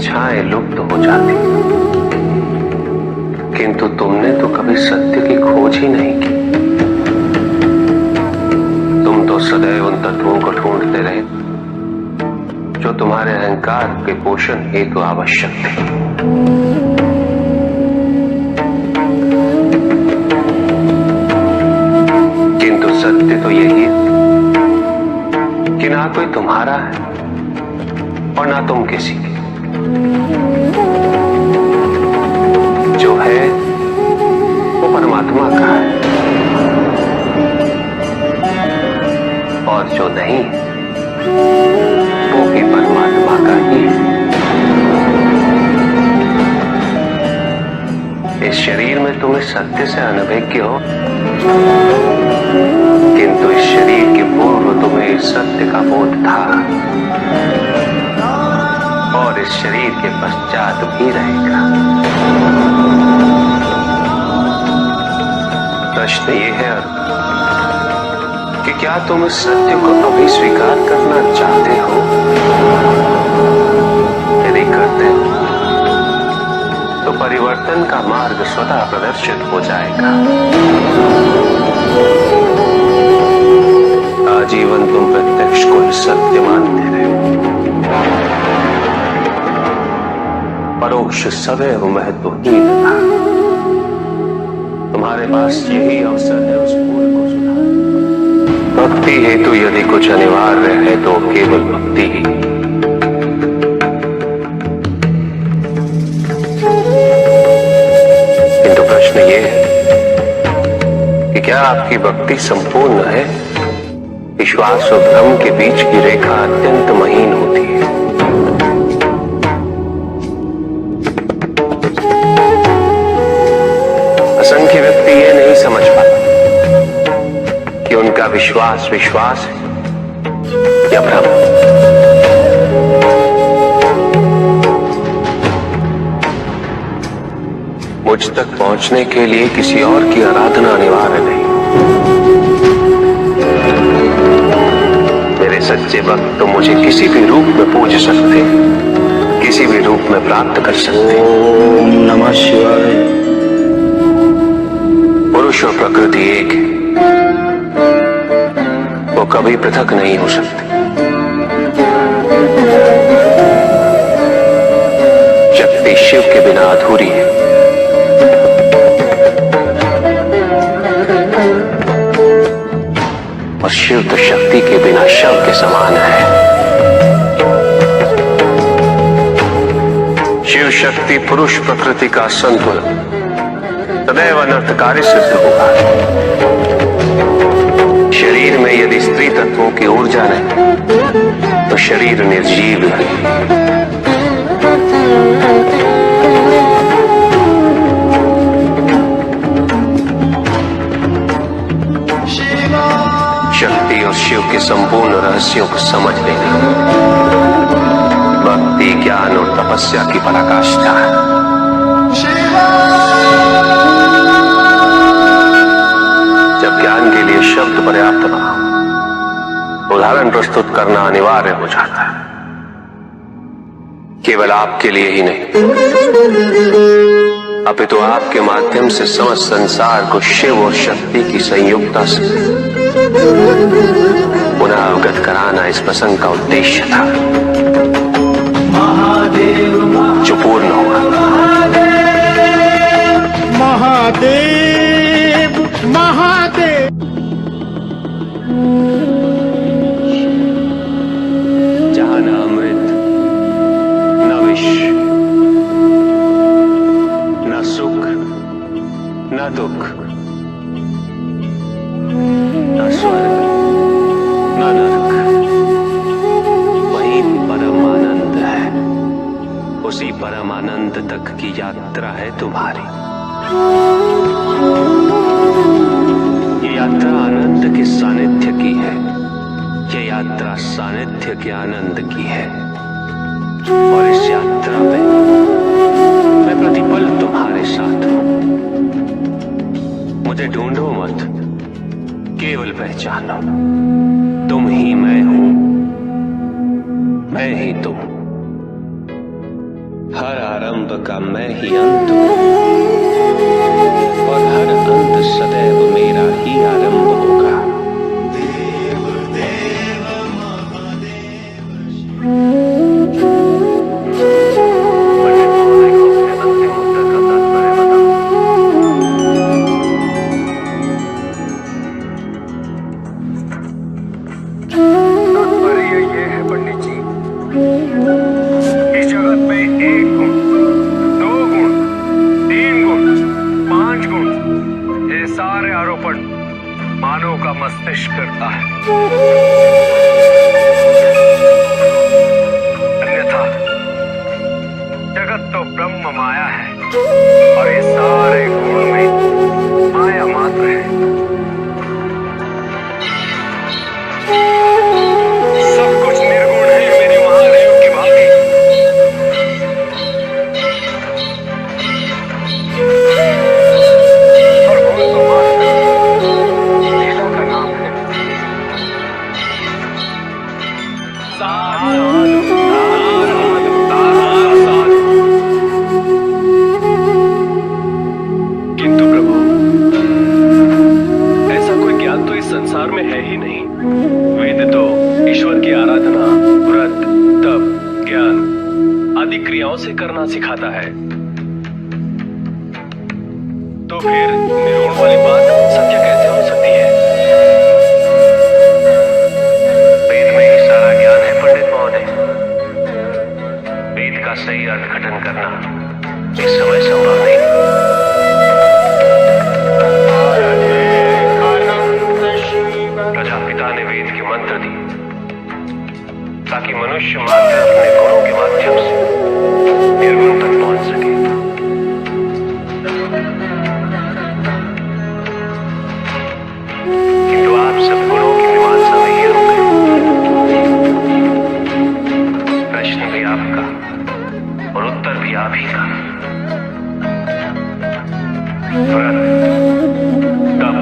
इच्छाएं लुप्त हो जाती, किंतु तुमने तो कभी सत्य की खोज ही नहीं की। तुम तो सदैव उन तत्वों को ढूंढते रहे जो तुम्हारे अहंकार के पोषण हेतु आवश्यक थे। किंतु सत्य तो यही है कि ना कोई तुम्हारा है और ना तुम किसी के। जो है वो परमात्मा का है और जो नहीं वो भी परमात्मा का ही है। इस शरीर में तुम इस सत्य से अनभिज्ञ हो, किंतु इस शरीर के पूर्व तुम्हें इस सत्य का बोध था और इस शरीर के पश्चात भी रहेगा। प्रश्न ये है कि क्या तुम इस सत्य को अभी स्वीकार करना चाहते हो? यदि करते हो तो परिवर्तन का मार्ग स्वतः प्रदर्शित हो जाएगा। आजीवन तुम प्रत्यक्ष को ही सत्य मानते रहे, परोक्ष सदैव महत्वहीन था। तुम्हारे पास यही अवसर है उस भूल को सुधारने। भक्ति हेतु यदि कुछ अनिवार्य है तो केवल भक्ति ही। किंतु प्रश्न ये है कि क्या आपकी भक्ति संपूर्ण है? विश्वास और भ्रम के बीच की रेखा अत्यंत महीन होती है। असंख्य व्यक्ति ये नहीं समझ पाते कि उनका विश्वास विश्वास है या भ्रम। मुझ तक पहुंचने के लिए किसी और की आराधना अनिवार्य नहीं। मेरे सच्चे भक्त तो मुझे किसी भी रूप में पूज सकते, किसी भी रूप में प्राप्त कर सकते। ओम नमः शिवाय। पुरुष और प्रकृति एक है, वो कभी पृथक नहीं हो सकते। शक्ति शिव के बिना अधूरी है। और शिव तो शक्ति के बिना शव के समान है। शिव शक्ति पुरुष प्रकृति का संतुलन सदैव अनर्थकारी सिद्ध होगा। शरीर में यदि स्त्री तत्वों की ऊर्जा नहीं तो शरीर निर्जीव है। शक्ति और शिव के संपूर्ण रहस्यों को समझ लेना भक्ति, ज्ञान और तपस्या की पराकाष्ठा है। जब ज्ञान के लिए शब्द पर्याप्त ना हो, उदाहरण प्रस्तुत करना अनिवार्य हो जाता है। केवल आपके लिए ही नहीं, अपितु आपके माध्यम से समस्त संसार को शिव और शक्ति की संयुक्ता से पुनः अवगत कराना इस प्रसंग का उद्देश्य था, जो पूर्ण हुआ। महादेव महादेव। जहां न अमृत न विष, न सुख न दुख, न स्वर्ग न नरक, वहीं परम आनंद है। उसी परम आनंद तक की यात्रा है तुम्हारी। ये यात्रा आनंद के सानिध्य की है, ये यात्रा सानिध्य के आनंद की है। और इस यात्रा में मैं प्रतिपल तुम्हारे साथ हूं। मुझे ढूंढो मत, केवल पहचानो तुम ही मैं हूं, मैं ही तुम। आरंभ का मैं ही अंत हूं और हर अंत सदैव मेरा ही आरंभ होगा। मानव का मस्तिष्क करता है, अन्यथा जगत तो ब्रह्म माया है और ये सारे गुण में माया मात्र है। सब कुछ निर्गुण है मेरे महादेव की भांति। और गुण तो मात्र लीला का नाम है। किंतु प्रभु, ऐसा कोई ज्ञान तो इस संसार में है ही नहीं। वेद तो ईश्वर की आराधना, व्रत, तप, ज्ञान आदि क्रियाओं से करना सिखाता है। तो फिर निर्गुण वाली बात सत्य कैसे हो सकती है? वेद में ही सारा ज्ञान है पंडित महोदय। वेद का सही अर्थघटन करना इस समय संभव नहीं। प्रजापिता ने वेद के मंत्र दिए ताकि मनुष्य मात्र अपने गुणों के माध्यम से निर्गुण तक पहुंच सके। किंतु आप सब गुणों की मीमांसा में ही रुक गए। प्रश्न भी आपका और उत्तर भी आप ही का। व्रत, तप,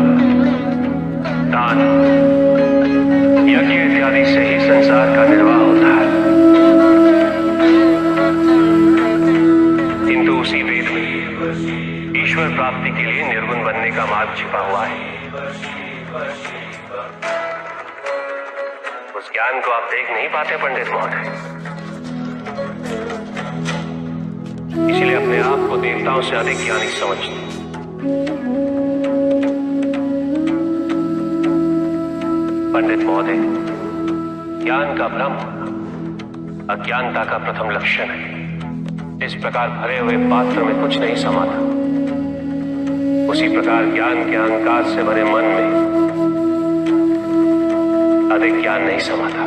दान, यज्ञ इत्यादि से ही संसार का निर्वाह होता है। किंतु उसी वेद में ईश्वर प्राप्ति के लिए निर्गुण बनने का मार्ग छिपा हुआ है। उस ज्ञान को आप देख नहीं पाते पंडित महोदय। इसीलिए अपने आप को देवताओं से अधिक ज्ञानी समझते। पंडित महोदय, ज्ञान का भ्रम अज्ञानता का प्रथम लक्षण है। इस प्रकार भरे हुए पात्र में कुछ नहीं समा था। उसी प्रकार ज्ञान के अहंकार से भरे मन में अधिक ज्ञान नहीं समा था।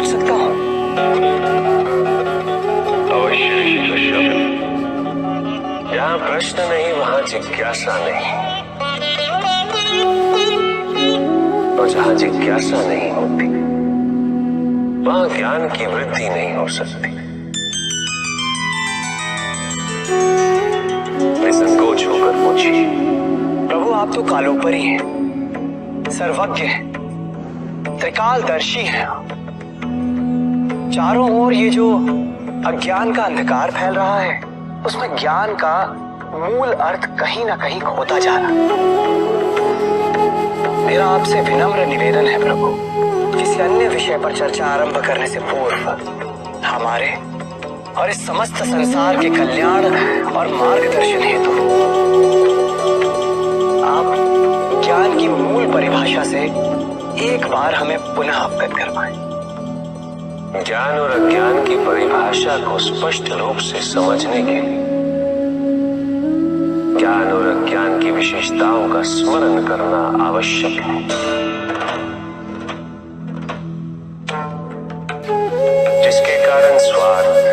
सकता हूं अवश्य। जहां प्रश्न नहीं वहां जिज्ञासा नहीं, और जहां जिज्ञासा नहीं होती वहां ज्ञान की वृद्धि नहीं हो सकती। निसंकोच होकर पूछिए। प्रभु, आप तो कालोपरी हैं, सर्वज्ञ हैं, त्रिकालदर्शी हैं। चारों ओर ये जो अज्ञान का अंधकार फैल रहा है, उसमें ज्ञान का मूल अर्थ कहीं ना कहीं खोता जा रहा है। मेरा आपसे विनम्र निवेदन है प्रभु, किसी अन्य विषय पर चर्चा आरंभ करने से पूर्व हमारे और इस समस्त संसार के कल्याण और मार्गदर्शन हेतु आप ज्ञान की मूल परिभाषा से एक बार हमें पुनः अवगत करवाएं। ज्ञान और अज्ञान की परिभाषा को स्पष्ट रूप से समझने के लिए ज्ञान और अज्ञान की विशेषताओं का स्मरण करना आवश्यक है। जिसके कारण स्वार्थ,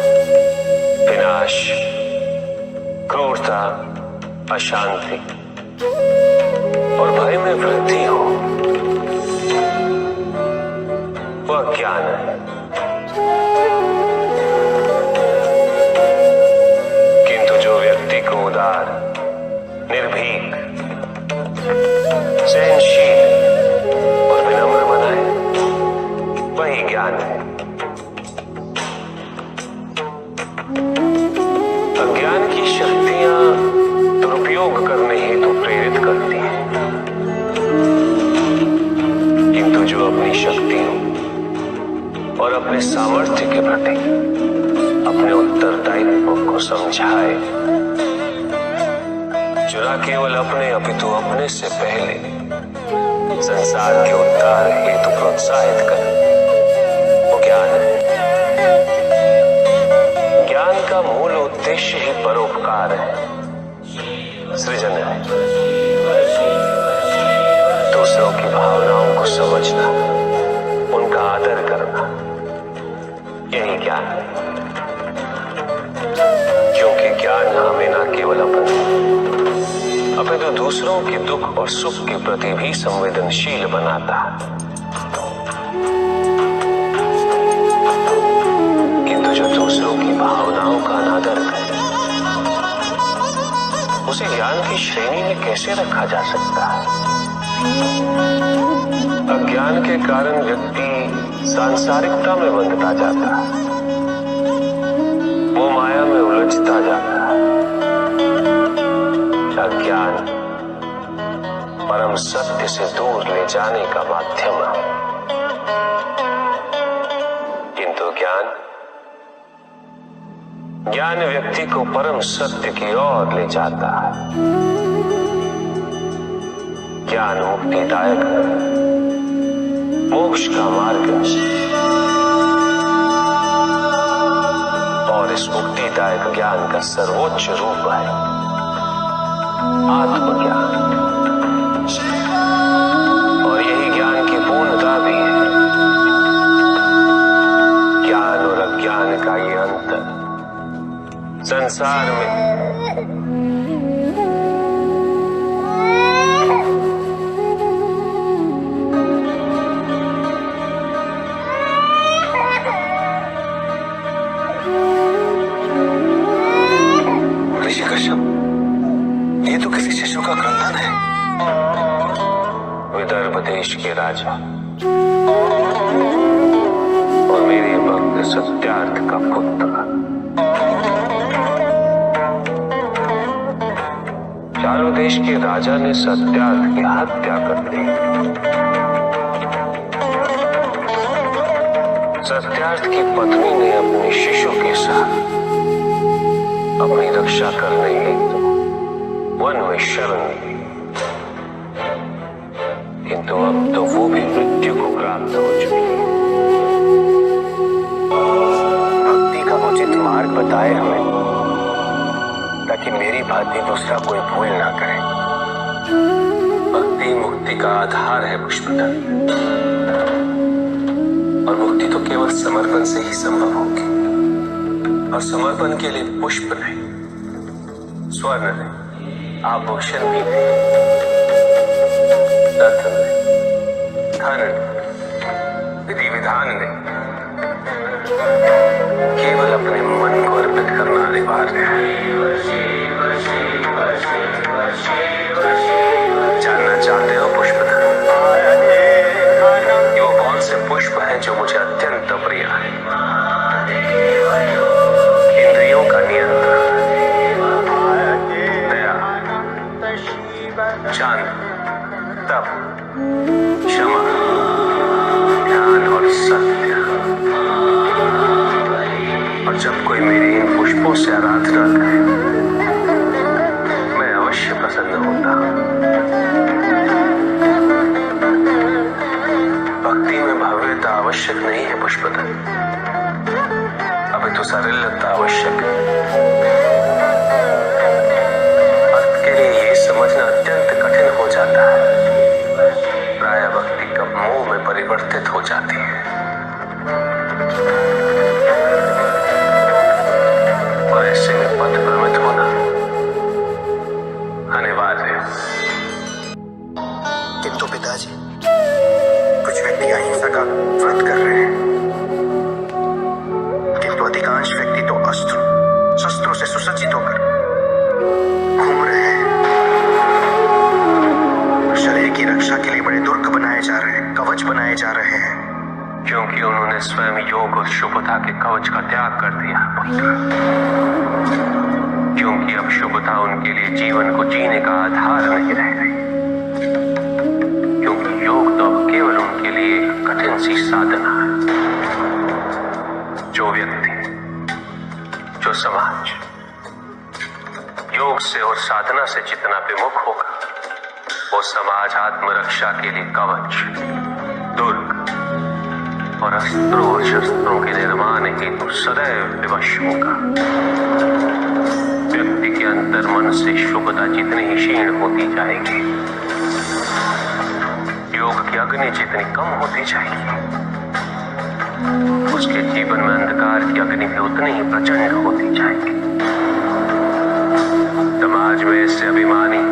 विनाश, क्रूरता, अशांति और भय में वृद्धि हो, वह ज्ञान है। किंतु जो व्यक्ति को उदार, निर्भीक, सहनशील और विनम्र बनाए, वही अज्ञान है। अज्ञान की शक्तियां दुरुपयोग करने हेतु प्रेरित करती हैं, किंतु जो अपनी शक्तियों और अपने सामर्थ्य के प्रति अपने उत्तरदायित्व को समझाए, जो न केवल अपने अपितु अपने से पहले संसार के उद्धार हेतु प्रोत्साहित करे, वो ज्ञान है। ज्ञान का मूल उद्देश्य ही परोपकार है, सृजन है। दूसरों की भावनाओं को समझना, उनका आदर करना, यही ज्ञान है। क्योंकि ज्ञान हमें न केवल अपितु दूसरों के दुख और सुख के प्रति भी संवेदनशील बनाता है। किंतु जो दूसरों की भावनाओं का अनादर करे, उसे ज्ञान की श्रेणी में कैसे रखा जा सकता है? अज्ञान के कारण व्यक्ति सांसारिकता में बंधता जाता है, वो माया में उलझता जाता है। अज्ञान परम सत्य से दूर ले जाने का माध्यम है, किंतु ज्ञान व्यक्ति को परम सत्य की ओर ले जाता है। ज्ञान मुक्तिदायक है, मोक्ष का मार्ग है, और इस मुक्तिदायक ज्ञान का सर्वोच्च रूप है आत्मज्ञान, और यही ज्ञान की पूर्णता भी है। ज्ञान और अज्ञान का ये अंतर संसार में ऋषि कश्यप, ये तो किसी शिशु का क्रंदन है। विदर्भ देश के राजा और मेरे भक्त सत्यार्थ का पुत्र, चारों देश के राजा ने सत्यार्थ की हत्या कर दी। सत्यार्थ की पत्नी ने अपने शिशु के साथ अपनी रक्षा करने हेतु वन में शरण ली, किंतु अब तो वो भी मृत्यु को प्राप्त हो चुकी है। भक्ति का उचित मार्ग बताए हमें, ताकि मेरी भांति दूसरा कोई भूल ना करे। भक्ति मुक्ति का आधार है पुष्पदल, और मुक्ति तो केवल समर्पण से ही संभव होगी। और समर्पण के लिए पुष्प नहीं, स्वर्ण नहीं, आभूषण भी नहीं, रत्न नहीं, धन नहीं, विधि विधान नहीं, केवल अपने मन को अर्पित करना अनिवार्य है। जानना चाहते हो पुष्पधर, ये वो कौन से पुष्प हैं जो मुझे अत्यंत प्रिय है? इंद्रियों का नियंत्रण, दया, शांति, तप, क्षमा, ध्यान और सत्य। और जब कोई मेरी इन पुष्पों से आराधना करे, मैं अवश्य प्रसन्न होता। भक्ति में भव्यता आवश्यक नहीं है पुष्पदल, अभी तो सरलता आवश्यक है। भक्त के लिए ये समझना अत्यंत कठिन हो जाता है। प्राय भक्ति कब मोह में परिवर्तित हो जाती है, और ऐसे में पथ भ्रमित होना अनिवार्य है। किंतु पिताजी, कुछ व्यक्ति अहिंसा का व्रत कर रहे हैं, किंतु अधिकांश व्यक्ति तो अस्त्र शस्त्रों से सुसज्जित होकर घूम रहे हैं। शरीर की रक्षा के लिए बड़े दुर्ग बनाए जा रहे हैं, कवच बनाए जा रहे हैं, क्योंकि उन्होंने स्वयं योग और शुभता के कवच का त्याग कर दिया पुत्र, क्योंकि अब शुभता उनके लिए जीवन को जीने का आधार नहीं रह गई, क्योंकि योग तो अब केवल उनके लिए एक कठिन सी साधना है। जो व्यक्ति, जो समाज योग से और साधना से जितना विमुख होगा, वो समाज आत्मरक्षा के लिए कवच, दुर्ग और अस्त्रों और शस्त्रों के निर्माण हेतु सदैव विवश होगा। व्यक्ति के अंतर मन से शुभता जितनी ही क्षीण होती जाएगी, योग की अग्नि जितनी कम होती जाएगी, उसके जीवन में अंधकार की अग्नि भी उतनी ही प्रचंड होती जाएगी। समाज में ऐसे अभिमानी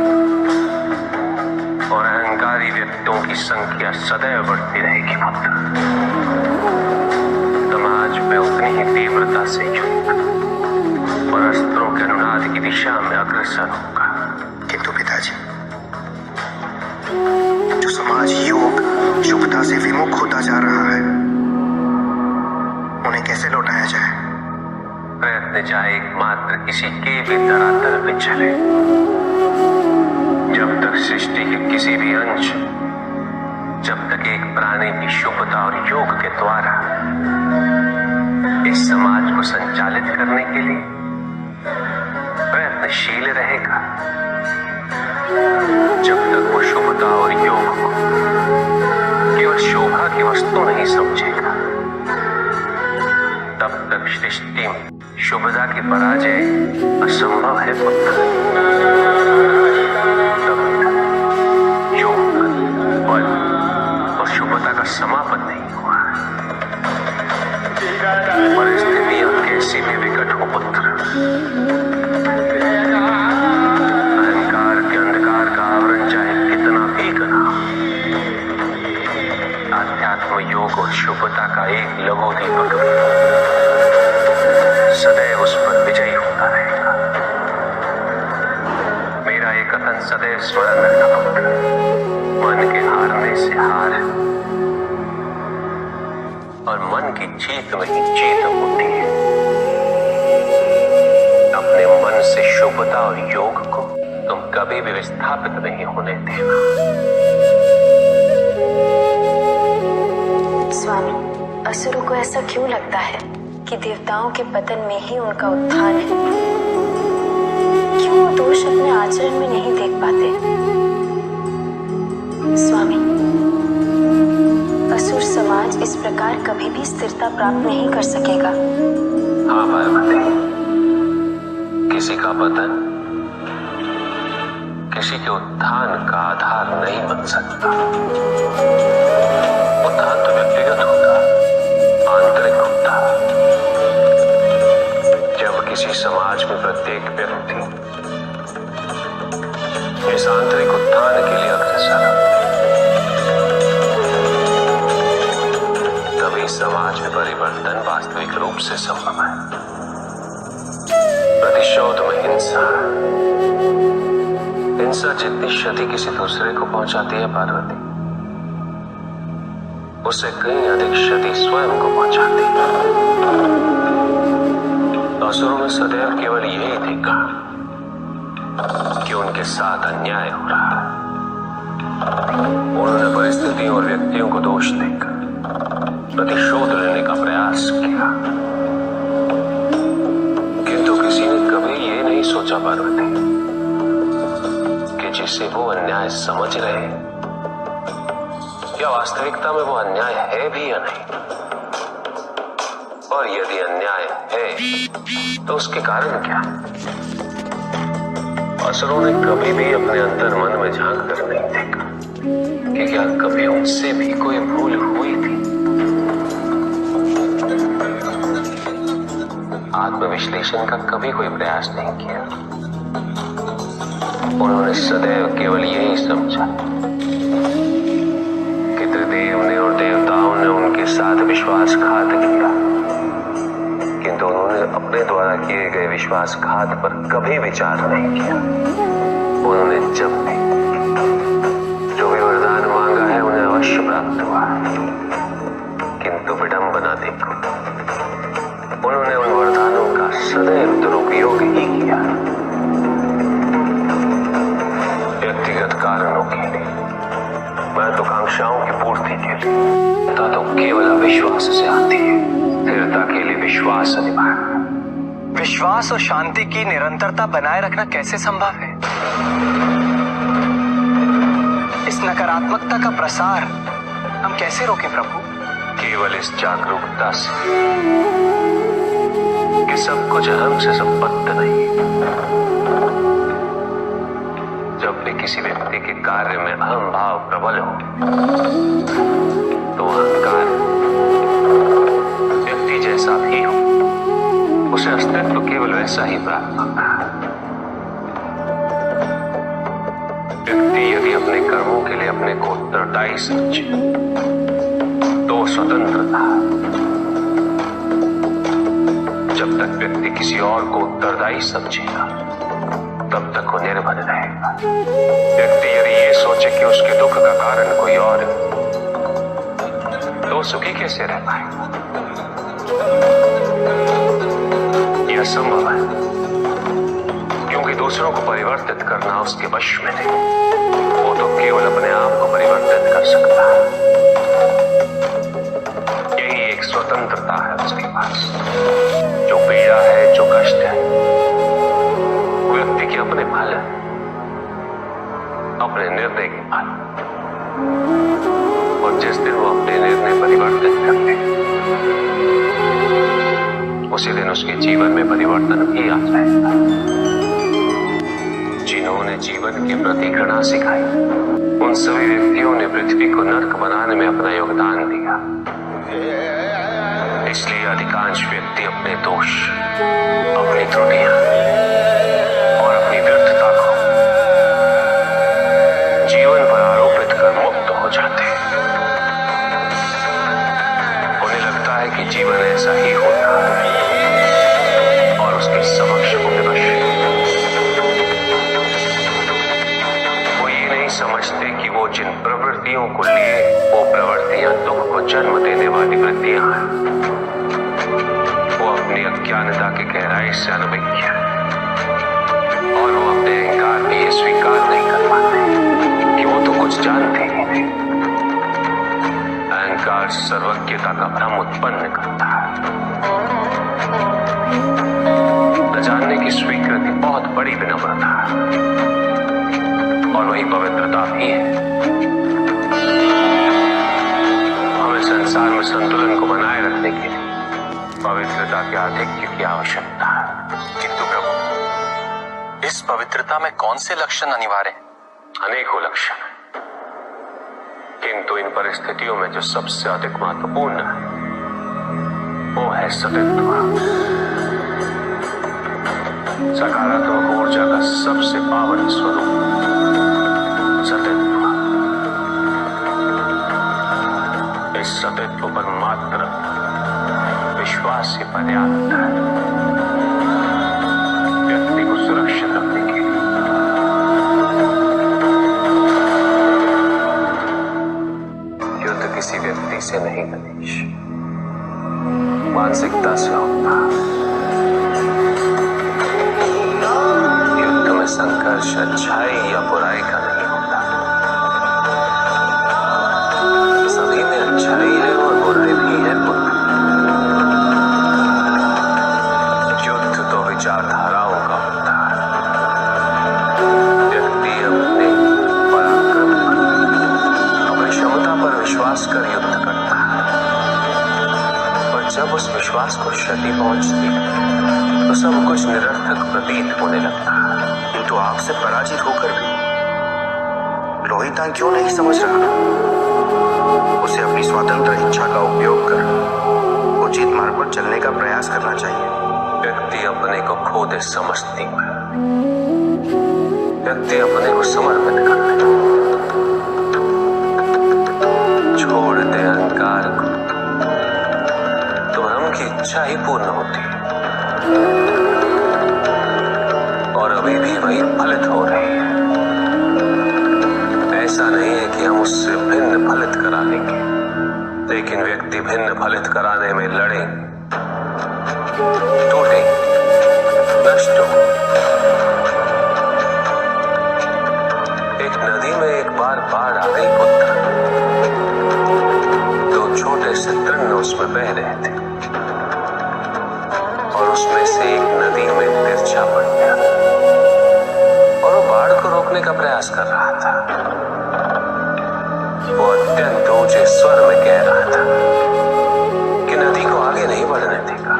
और अहंकारी व्यक्तियों की संख्या सदैव बढ़ती रहेगी पुत्र। समाज में उतनी ही तीव्रता से युद्ध और अस्त्रों के अनुनाद की दिशा में अग्रसर होगा। किंतु पिताजी, जो समाज योग शुभता से विमुख होता जा रहा है, उन्हें कैसे लौटाया जाए? प्रयत्न चाहे एकमात्र किसी के भी धरातल पे चले, जब तक सृष्टि के किसी भी अंश, जब तक एक प्राणी भी शुभता और योग के द्वारा इस समाज को संचालित करने के लिए प्रयत्नशील रहेगा, जब तक वो शुभता और योग को केवल शोभा की वस्तु नहीं समझेगा, तब तक सृष्टि में शुभता की पराजय असंभव है पुत्र। तब तक योग, बल और शुभता का समापन नहीं हुआ। परिस्थितियां कैसी भी विकट हो पुत्र, अहंकार के अंधकार का आवरण चाहे कितना भी घना, आध्यात्म, योग और शुभता का एक लघु दीपक सदैव उस पर विजयी होता रहेगा। मेरा ये कथन सदैव स्मरण रखना पुत्र। मन के हारने से हार और मन की जीत में ही जीत होती है। अपने मन से शुभता और योग को तुम कभी भी विस्थापित नहीं होने देना। स्वामी, असुरों को ऐसा क्यों लगता है कि देवताओं के पतन में ही उनका उत्थान है? क्यों वो दोष अपने आचरण में नहीं देख पाते? स्वामी, असुर समाज इस प्रकार कभी भी स्थिरता प्राप्त नहीं कर सकेगा। हाँ पार्वती, किसी का पतन किसी के उत्थान का आधार नहीं बन सकता। उत्थान तो व्यक्तिगत होता, आंतरिक होता। जब किसी समाज में प्रत्येक व्यक्ति इस आंतरिक उत्थान के लिए अग्रसर है, तभी समाज में परिवर्तन वास्तविक रूप से संभव है। प्रतिशोध में हिंसा, हिंसा जितनी क्षति किसी दूसरे को पहुंचाती है पार्वती, उससे कहीं अधिक क्षति स्वयं को पहुंचाती है। असुरों ने सदैव केवल यही देखा कि उनके साथ अन्याय हो रहा है। उन्होंने परिस्थितियों और व्यक्तियों को दोष देकर प्रतिशोध लेने का प्रयास किया, किंतु किसी ने कभी ये नहीं सोचा पार्वती कि जिसे वो अन्याय समझ रहे या वास्तविकता में वो अन्याय है भी या नहीं, और यदि अन्याय है तो उसके कारण क्या। असुरों ने कभी भी अपने अंतर मन में झांक कर नहीं देखा कि क्या कभी उनसे भी कोई भूल हुई थी। आत्मविश्लेषण का कभी कोई प्रयास नहीं किया। उन्होंने सदैव केवल यही समझा कि त्रिदेव ने और देवताओं ने उनके साथ विश्वासघात किया, किंतु उन्होंने अपने द्वारा किए गए विश्वासघात पर कभी विचार नहीं किया। उन्होंने जब भी जो भी वरदान मांगा है उन्हें अवश्य प्राप्त हुआ है, किंतु विडंबना देखी सदैव दुरुपयोग ही किया, व्यक्तिगत कारणों के लिए, महत्वाकांक्षाओं की पूर्ति के लिए। तो केवल अविश्वास से आती है। स्थिरता के लिए विश्वास अनिवार्य। विश्वास और शांति की निरंतरता बनाए रखना कैसे संभव है? इस नकारात्मकता का प्रसार हम कैसे रोकें प्रभु? केवल इस जागरूकता से कि सब कुछ अहम से संबद्ध नहीं। जब भी किसी व्यक्ति के कार्य में अहम भाव प्रबल हो तो अहंकार व्यक्ति जैसा भी हो उसे अस्तित्व केवल वैसा ही प्राप्त होता है। व्यक्ति यदि अपने कर्मों के लिए अपने को उत्तरदायी समझे तो स्वतंत्रता। जब तक व्यक्ति किसी और को उत्तरदायी समझेगा तब तक वो निर्भर रहेगा। व्यक्ति यदि ये सोचे कि उसके दुख का कारण कोई और है तो सुखी कैसे रह पाएगा? यह संभव है क्योंकि दूसरों को परिवर्तित करना उसके वश में नहीं। वो तो केवल अपने आप को परिवर्तित कर सकता है। यही एक स्वतंत्रता है उसके पास। जो पीड़ा है, जो कष्ट है, व्यक्ति के अपने फल है, अपने निर्णय के फल। और जिस दिन वो अपने निर्णय परिवर्तित कर ले उसी दिन उसके जीवन में परिवर्तन भी आ जाएगा। जिन्होंने जीवन के प्रति घृणा सिखाई उन सभी व्यक्तियों ने पृथ्वी को नर्क बनाने में अपना योगदान दिया। इसलिए अधिकांश व्यक्ति अपने दोष, अपनी त्रुटियां और अपनी व्यर्थता को जीवन पर आरोपित कर मुक्त हो जाते हैं। उन्हें लगता है कि जीवन ऐसा ही होता है और उसके समक्ष वो विवश। वो ये नहीं समझते कि वो जिन प्रवृत्तियों को लिए वो प्रवृत्तियां दुख को जन्म देने वाली वृत्तियां हैं। वो अपनी अज्ञानता की गहराई से अनभिज्ञ है और वो अपने अहंकार में ये स्वीकार नहीं कर पाते कि वो तो कुछ जानते ही नहीं। अहंकार सर्वज्ञता का भ्रम उत्पन्न करता है। न जानने की स्वीकृति बहुत बड़ी विनम्रता है और वही पवित्रता भी है। हमें संसार में संतुलन को बनाए रखने के लिए पवित्रता के आधिक्य की आवश्यकता है। किंतु प्रभु, इस पवित्रता में कौन से लक्षण अनिवार्य हैं? अनेकों लक्षण हैं, किंतु इन परिस्थितियों में जो सबसे अधिक महत्वपूर्ण है वो है सतित्व। सकारात्मक ऊर्जा का सबसे पावन स्वरूप सतित्व। इस सतित्व पर मात्र विश्वास ही पर्याप्त है व्यक्ति को सुरक्षित रखने के लिए। युद्ध किसी व्यक्ति से नहीं गणेश, मानसिकता से होता। युद्ध में संघर्ष अच्छाई या बुराई का नहीं होता। सभी में अच्छाई है और बुराई भी है। युद्ध तो विचारधाराओं का होता है। व्यक्ति अपने पराक्रम पर, अपनी क्षमता पर विश्वास कर युद्ध करता है। और जब उस विश्वास को क्षति पहुंचती है तो सब कुछ निरर्थक प्रतीत होने लगता है। किंतु आपसे पराजित होकर भी रोहिता क्यों नहीं समझ रहा? उसे अपनी स्वतंत्र इच्छा का उपयोग कर उचित मार्ग पर चलने का प्रयास करना चाहिए। व्यक्ति अपने को खो दे समझती है। व्यक्ति अपने को समर्पित कर दे, छोड़ दे अहंकार को तो ब्रह्म की इच्छा ही पूर्ण होती है और अभी भी वही फलित हो रही है। ऐसा नहीं है कि हम उससे भिन्न फलित करा लेंगे, लेकिन व्यक्ति भिन्न फलित कराने में लड़े, टूटे स्पष्ट हो। एक नदी में एक बार बाढ़ आ गई पुत्र। दो छोटे से तृण उसमें बह रहे थे और उसमें से एक नदी में तिरछा पड़ गया और वो बाढ़ को रोकने का प्रयास कर रहा था। वो अत्यंत ऊंचे स्वर में कह रहा था कि नदी को आगे नहीं बढ़ने देगा।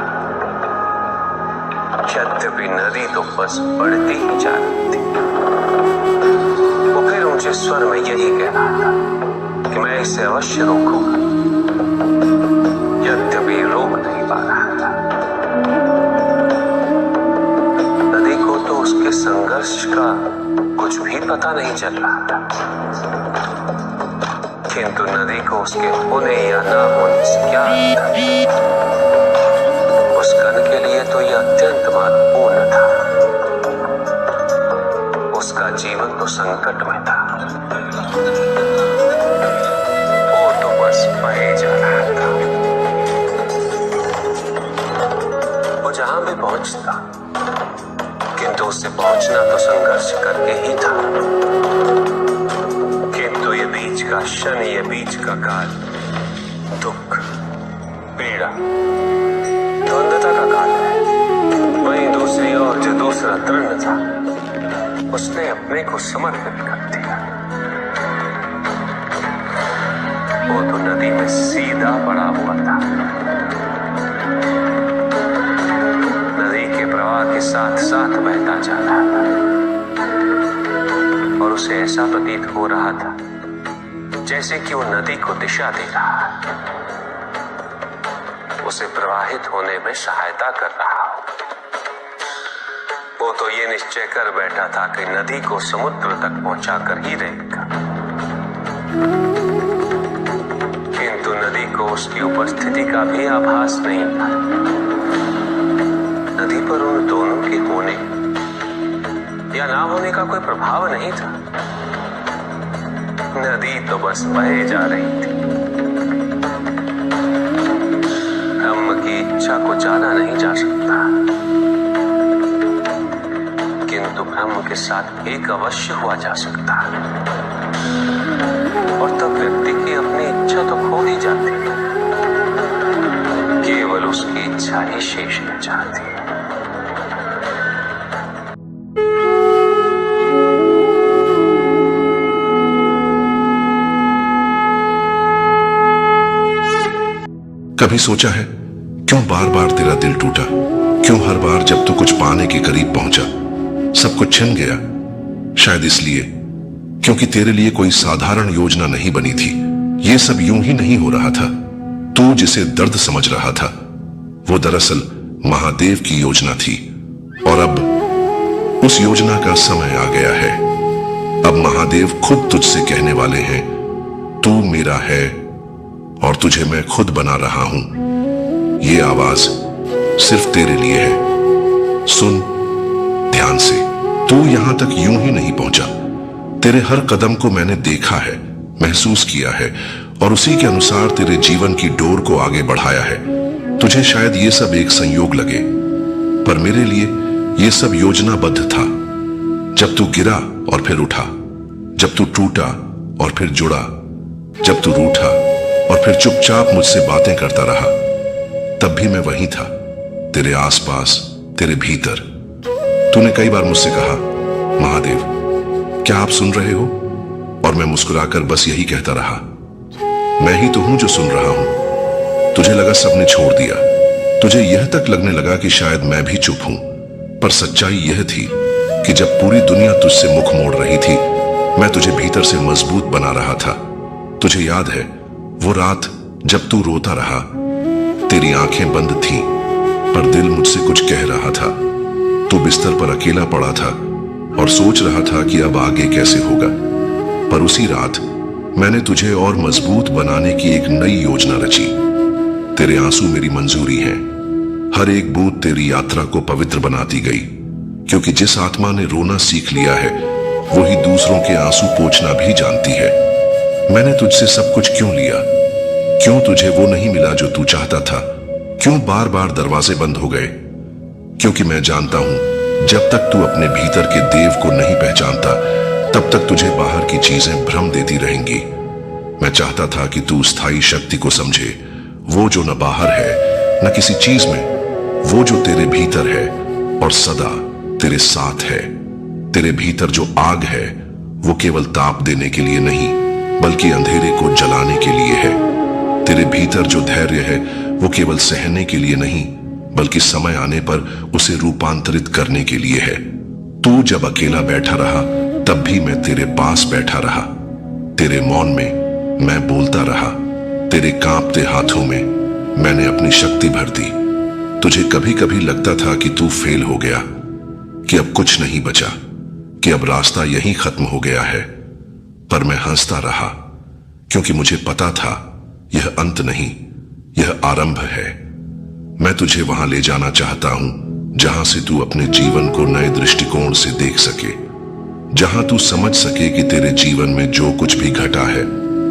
यद्यपि नदी तो बस बढ़ती ही जा रही थी। वो फिर ऊंचे स्वर में यही कह रहा था कि मैं इसे अवश्य रोकूंगा, यद्यपि रोक नहीं पा रहा था। नदी को तो उसके संघर्ष का कुछ भी पता नहीं चल रहा था, किंतु नदी को उसके होने या ना होने से क्या अंतर था। उस कण के लिए तो यह अत्यंत महत्वपूर्ण था। उसका जीवन तो संकट में था। वो तो बस बहे जा रहा था। वो जहां भी पहुंचता, किंतु उससे पहुंचना तो संघर्ष करके ही था। किंतु ये बीच का क्षण, ये बीच का काल दुख, पीड़ा, द्वंद्वता का काल है। वहीं दूसरी ओर जो दूसरा तृण था, उसने अपने को समर्पित कर दिया। वो तो नदी में सीधा पड़ा हुआ था। नदी के प्रवाह के साथ साथ बहता जा रहा था और उसे ऐसा प्रतीत हो रहा था जैसे कि वो नदी को दिशा दे रहा है, उसे प्रवाहित होने में सहायता कर रहा हो। वो तो ये निश्चय कर बैठा था कि नदी को समुद्र तक पहुंचाकर ही रहेगा, किंतु नदी को उसकी उपस्थिति का भी आभास नहीं था। नदी पर उन दोनों के होने या ना होने का कोई प्रभाव नहीं था। नदी तो बस बहे जा रही थी। ब्रह्म की इच्छा को जाना नहीं जा सकता, किंतु ब्रह्म के साथ एक अवश्य हुआ जा सकता है। और तब व्यक्ति की अपनी इच्छा तो खो ही जाती है, केवल उसकी इच्छा ही शेष रह जाती है। कभी सोचा है क्यों बार बार तेरा दिल टूटा? क्यों हर बार जब तू कुछ पाने के करीब पहुंचा सब कुछ छिन गया? शायद इसलिए क्योंकि तेरे लिए कोई साधारण योजना नहीं बनी थी। ये सब यूं ही नहीं हो रहा था। तू जिसे दर्द समझ रहा था वो दरअसल महादेव की योजना थी। और अब उस योजना का समय आ गया है। अब महादेव खुद तुझसे कहने वाले हैं, तू मेरा है और तुझे मैं खुद बना रहा हूं। ये आवाज सिर्फ तेरे लिए है। सुन ध्यान से। तू यहां तक यूं ही नहीं पहुंचा। तेरे हर कदम को मैंने देखा है, महसूस किया है और उसी के अनुसार तेरे जीवन की डोर को आगे बढ़ाया है। तुझे शायद ये सब एक संयोग लगे, पर मेरे लिए ये सब योजनाबद्ध था। जब तू गिरा और फिर उठा, जब तू टूटा और फिर जुड़ा, जब तू रूठा और फिर चुपचाप मुझसे बातें करता रहा, तब भी मैं वहीं था, तेरे आसपास, तेरे भीतर। तूने कई बार मुझसे कहा, महादेव क्या आप सुन रहे हो? और मैं मुस्कुराकर बस यही कहता रहा, मैं ही तो हूं जो सुन रहा हूं। तुझे लगा सबने छोड़ दिया। तुझे यह तक लगने लगा कि शायद मैं भी चुप हूं, पर सच्चाई यह थी कि जब पूरी दुनिया तुझसे मुख मोड़ रही थी, मैं तुझे भीतर से मजबूत बना रहा था। तुझे याद है वो रात जब तू रोता रहा, तेरी आंखें बंद थीं, पर दिल मुझसे कुछ कह रहा था। तू बिस्तर पर अकेला पड़ा था और सोच रहा था कि अब आगे कैसे होगा। पर उसी रात मैंने तुझे और मजबूत बनाने की एक नई योजना रची। तेरे आंसू मेरी मंजूरी हैं। हर एक बूंद तेरी यात्रा को पवित्र बनाती गई, क्योंकि जिस आत्मा ने रोना सीख लिया है वही दूसरों के आंसू पोंछना भी जानती है। मैंने तुझसे सब कुछ क्यों लिया? क्यों तुझे वो नहीं मिला जो तू चाहता था? क्यों बार बार दरवाजे बंद हो गए? क्योंकि मैं जानता हूं जब तक तू अपने भीतर के देव को नहीं पहचानता, तब तक तुझे बाहर की चीजें भ्रम देती रहेंगी। मैं चाहता था कि तू स्थायी शक्ति को समझे, वो जो न बाहर है न किसी चीज में, वो जो तेरे भीतर है और सदा तेरे साथ है। तेरे भीतर जो आग है वो केवल ताप देने के लिए नहीं, बल्कि अंधेरे को जलाने के लिए है। तेरे भीतर जो धैर्य है वो केवल सहने के लिए नहीं, बल्कि समय आने पर उसे रूपांतरित करने के लिए है। तू जब अकेला बैठा रहा तब भी मैं तेरे पास बैठा रहा। तेरे मौन में मैं बोलता रहा। तेरे कांपते हाथों में मैंने अपनी शक्ति भर दी। तुझे कभी कभी लगता था कि तू फेल हो गया, कि अब कुछ नहीं बचा, कि अब रास्ता यहीं खत्म हो गया है। पर मैं हंसता रहा, क्योंकि मुझे पता था यह अंत नहीं, यह आरंभ है। मैं तुझे वहां ले जाना चाहता हूं जहां से तू अपने जीवन को नए दृष्टिकोण से देख सके, जहां तू समझ सके कि तेरे जीवन में जो कुछ भी घटा है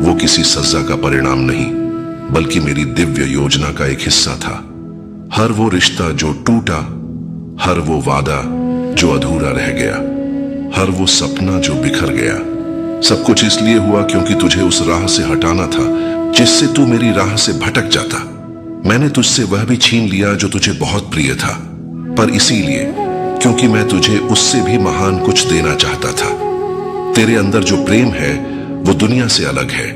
वो किसी सजा का परिणाम नहीं, बल्कि मेरी दिव्य योजना का एक हिस्सा था। हर वो रिश्ता जो टूटा, हर वो वादा जो अधूरा रह गया, हर वो सपना जो बिखर गया, सब कुछ इसलिए हुआ क्योंकि तुझे उस राह से हटाना था जिससे तू मेरी राह से भटक जाता। मैंने तुझसे वह भी छीन लिया जो तुझे बहुत प्रिय था, पर इसीलिए क्योंकि मैं तुझे उससे भी महान कुछ देना चाहता था। तेरे अंदर जो प्रेम है वो दुनिया से अलग है।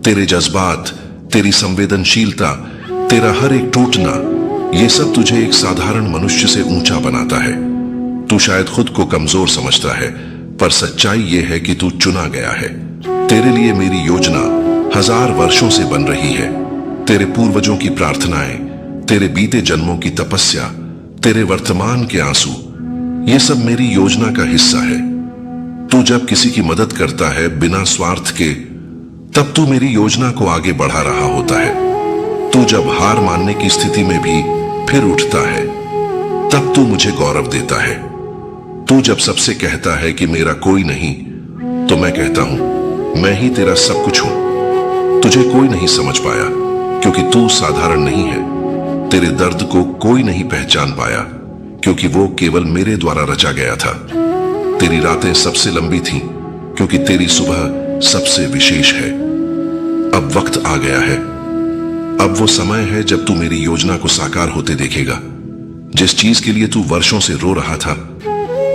तेरे जज्बात, तेरी संवेदनशीलता, तेरा हर एक टूटना, ये सब तुझे एक साधारण मनुष्य से ऊंचा बनाता है। तू शायद खुद को कमजोर समझता है, पर सच्चाई ये है कि तू चुना गया है। तेरे लिए मेरी योजना 1000 वर्षों से बन रही है। तेरे पूर्वजों की प्रार्थनाएं, तेरे बीते जन्मों की तपस्या, तेरे वर्तमान के आंसू, ये सब मेरी योजना का हिस्सा है। तू जब किसी की मदद करता है बिना स्वार्थ के, तब तू मेरी योजना को आगे बढ़ा रहा होता है। तू जब हार मानने की स्थिति में भी फिर उठता है, तब तू मुझे गौरव देता है। तू जब सबसे कहता है कि मेरा कोई नहीं, तो मैं कहता हूं मैं ही तेरा सब कुछ हूं। तुझे कोई नहीं समझ पाया क्योंकि तू साधारण नहीं है। तेरे दर्द को कोई नहीं पहचान पाया क्योंकि वो केवल मेरे द्वारा रचा गया था। तेरी रातें सबसे लंबी थीं क्योंकि तेरी सुबह सबसे विशेष है। अब वक्त आ गया है। अब वो समय है जब तू मेरी योजना को साकार होते देखेगा। जिस चीज के लिए तू वर्षों से रो रहा था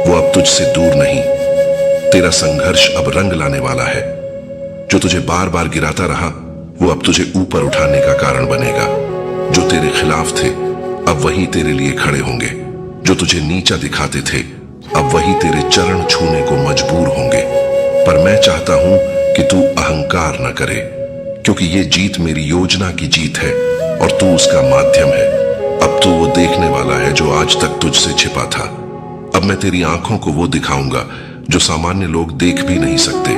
वो अब तुझसे दूर नहीं। तेरा संघर्ष अब रंग लाने वाला है। जो तुझे बार बार गिराता रहा वो अब तुझे ऊपर उठाने का कारण बनेगा। जो तेरे खिलाफ थे अब वही तेरे लिए खड़े होंगे। जो तुझे नीचा दिखाते थे अब वही तेरे चरण छूने को मजबूर होंगे। पर मैं चाहता हूं कि तू अहंकार न करे, क्योंकि ये जीत मेरी योजना की जीत है और तू उसका माध्यम है। अब तू वो देखने वाला है जो आज तक तुझसे छिपा था। अब मैं तेरी आंखों को वो दिखाऊंगा जो सामान्य लोग देख भी नहीं सकते।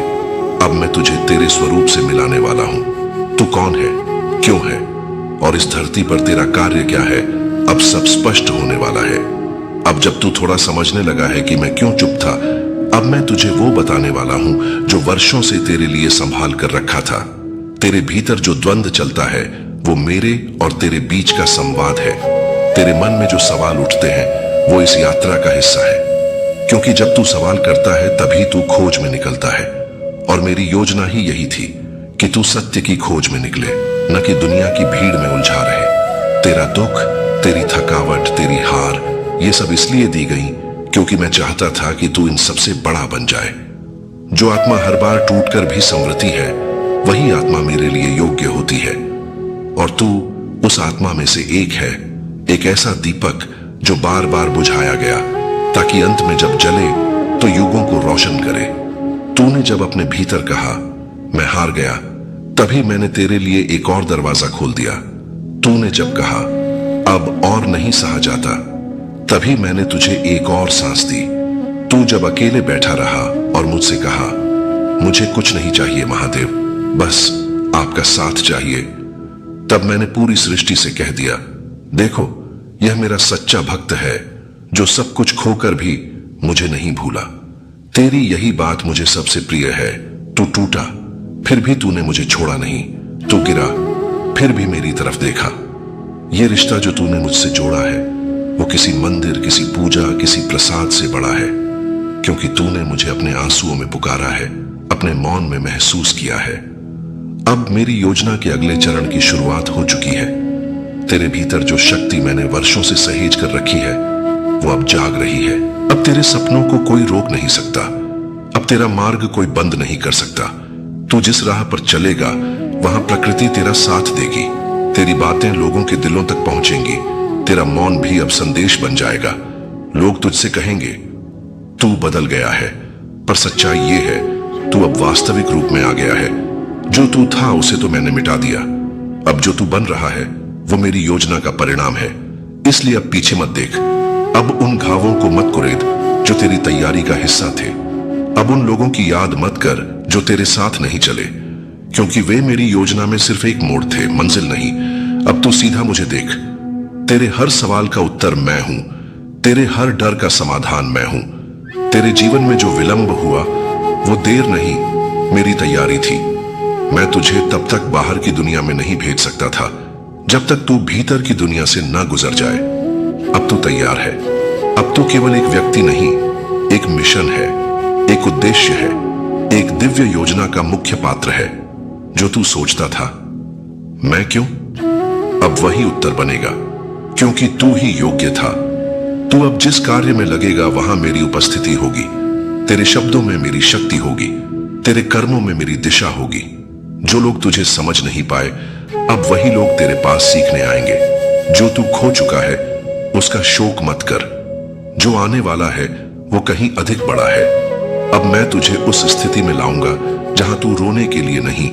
अब मैं तुझे तेरे स्वरूप से मिलाने वाला हूं। तू कौन है, क्यों है और इस धरती पर तेरा कार्य क्या है, अब सब स्पष्ट होने वाला है। अब जब तू थोड़ा समझने लगा है कि मैं क्यों चुप था, अब मैं तुझे वो बताने वाला हूं जो वर्षों से तेरे लिए संभाल कर रखा था। तेरे भीतर जो द्वंद्व चलता है वो मेरे और तेरे बीच का संवाद है। तेरे मन में जो सवाल उठते हैं वो इस यात्रा का हिस्सा है, क्योंकि जब तू सवाल करता है तभी तू खोज में निकलता है। और मेरी योजना ही यही थी कि तू सत्य की खोज में निकले, न कि दुनिया की भीड़ में उलझा रहे। तेरा दुख, तेरी थकावट, तेरी हार, ये सब इसलिए दी गई क्योंकि मैं चाहता था कि तू इन सबसे बड़ा बन जाए। जो आत्मा हर बार टूटकर भी संवरती है वही आत्मा मेरे लिए योग्य होती है। और तू उस आत्मा में से एक है, एक ऐसा दीपक जो बार बार बुझाया गया ताकि अंत में जब जले तो युगों को रोशन करे। तूने जब अपने भीतर कहा मैं हार गया, तभी मैंने तेरे लिए एक और दरवाजा खोल दिया। तूने जब कहा अब और नहीं सहा जाता, तभी मैंने तुझे एक और सांस दी। तू जब अकेले बैठा रहा और मुझसे कहा मुझे कुछ नहीं चाहिए महादेव, बस आपका साथ चाहिए, तब मैंने पूरी सृष्टि से कह दिया देखो यह मेरा सच्चा भक्त है जो सब कुछ खोकर भी मुझे नहीं भूला। तेरी यही बात मुझे सबसे प्रिय है। तू टूटा फिर भी तूने मुझे छोड़ा नहीं। तू गिरा फिर भी मेरी तरफ देखा। यह रिश्ता जो तूने मुझसे जोड़ा है वो किसी मंदिर, किसी पूजा, किसी प्रसाद से बड़ा है, क्योंकि तूने मुझे अपने आंसुओं में पुकारा है, अपने मौन में महसूस किया है। अब मेरी योजना के अगले चरण की शुरुआत हो चुकी है। तेरे भीतर जो शक्ति मैंने वर्षों से सहेज कर रखी है, वो अब जाग रही है। अब तेरे सपनों को कोई रोक नहीं सकता। अब तेरा मार्ग कोई बंद नहीं कर सकता। तू जिस राह पर चलेगा, वहां प्रकृति तेरा साथ देगी। तेरी बातें लोगों के दिलों तक पहुंचेंगी। तेरा मौन भी अब संदेश बन जाएगा। लोग तुझसे कहेंगे, तू बदल गया है, पर सच्चाई ये है, तू अब वास्तविक रूप में आ गया है। जो तू था उसे तो मैंने मिटा दिया। अब जो तू बन रहा है वो मेरी योजना का परिणाम है। इसलिए अब पीछे मत देख। अब उन घावों को मत कुरेद जो तेरी तैयारी का हिस्सा थे। अब उन लोगों की याद मत कर जो तेरे साथ नहीं चले, क्योंकि वे मेरी योजना में सिर्फ एक मोड़ थे, मंजिल नहीं। अब तू सीधा मुझे देख। तेरे हर सवाल का उत्तर मैं हूं। तेरे हर डर का समाधान मैं हूं। तेरे जीवन में जो विलंब हुआ वो देर नहीं, मेरी तैयारी थी। मैं तुझे तब तक बाहर की दुनिया में नहीं भेज सकता था जब तक तू भीतर की दुनिया से न गुजर जाए। अब तू तैयार है। अब तू केवल एक व्यक्ति नहीं, एक मिशन है, एक उद्देश्य है, एक दिव्य योजना का मुख्य पात्र है। जो तू सोचता था, मैं क्यों, अब वही उत्तर बनेगा, क्योंकि तू ही योग्य था। तू अब जिस कार्य में लगेगा वहां मेरी उपस्थिति होगी। तेरे शब्दों में मेरी शक्ति होगी। तेरे कर्मों में मेरी दिशा होगी। जो लोग तुझे समझ नहीं पाए, अब वही लोग तेरे पास सीखने आएंगे। जो तू खो चुका है उसका शोक मत कर। जो आने वाला है वो कहीं अधिक बड़ा है। अब मैं तुझे उस स्थिति में लाऊंगा जहां तू रोने के लिए नहीं,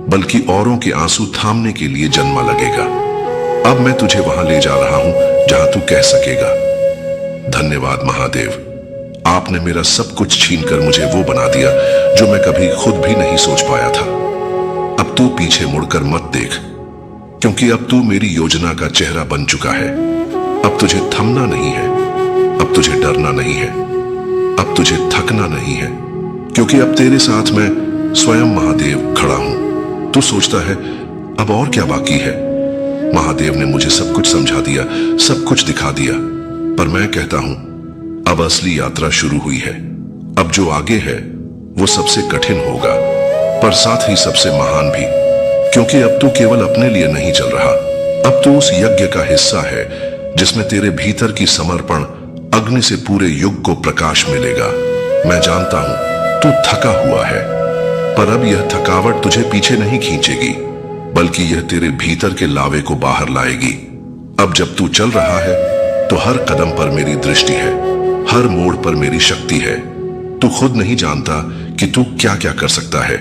बल्कि औरों के आंसू थामने के लिए जन्मा लगेगा। अब मैं तुझे वहां ले जा रहा हूं जहां तू कह सकेगा, धन्यवाद महादेव, आपने मेरा सब कुछ छीनकर मुझे वो बना दिया जो मैं कभी खुद भी नहीं सोच पाया था। अब तू पीछे मुड़कर मत देख, क्योंकि अब तू मेरी योजना का चेहरा बन चुका है। अब तुझे थमना नहीं है, अब तुझे डरना नहीं है, अब तुझे थकना नहीं है, क्योंकि अब तेरे साथ मैं स्वयं महादेव खड़ा हूं। तू सोचता है अब और क्या बाकी है। महादेव ने मुझे सब कुछ समझा दिया, सब कुछ दिखा दिया, पर मैं कहता हूं अब असली यात्रा शुरू हुई है। अब जो आगे है वो सबसे कठिन होगा, पर साथ ही सबसे महान भी, क्योंकि अब तू केवल अपने लिए नहीं चल रहा। अब तू उस यज्ञ का हिस्सा है जिसमें तेरे भीतर की समर्पण अग्नि से पूरे युग को प्रकाश मिलेगा। मैं जानता हूं तू थका हुआ है, पर अब यह थकावट तुझे पीछे नहीं खींचेगी, बल्कि यह तेरे भीतर के लावे को बाहर लाएगी। अब जब तू चल रहा है तो हर कदम पर मेरी दृष्टि है, हर मोड़ पर मेरी शक्ति है। तू खुद नहीं जानता कि तू क्या क्या कर सकता है,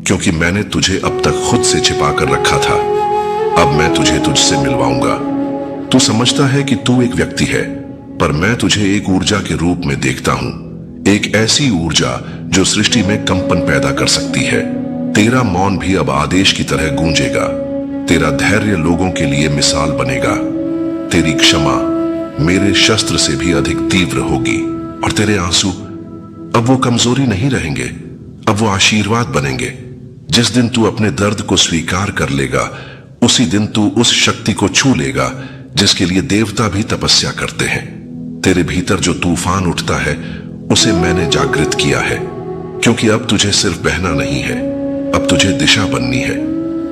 क्योंकि मैंने तुझे अब तक खुद से छिपा कर रखा था। अब मैं तुझे तुझसे मिलवाऊंगा। तू समझता है कि तू एक व्यक्ति है, पर मैं तुझे एक ऊर्जा के रूप में देखता हूं, एक ऐसी ऊर्जा जो सृष्टि में कंपन पैदा कर सकती है। तेरा मौन भी अब आदेश की तरह गूंजेगा। तेरा धैर्य लोगों के लिए मिसाल बनेगा। तेरी क्षमा मेरे शस्त्र से भी अधिक तीव्र होगी, और तेरे आंसू अब वो कमजोरी नहीं रहेंगे, अब वो आशीर्वाद बनेंगे। जिस दिन तू अपने दर्द को स्वीकार कर लेगा, उसी दिन तू उस शक्ति को छू लेगा जिसके लिए देवता भी तपस्या करते हैं। तेरे भीतर जो तूफान उठता है उसे मैंने जागृत किया है, क्योंकि अब तुझे सिर्फ बहना नहीं है, अब तुझे दिशा बननी है।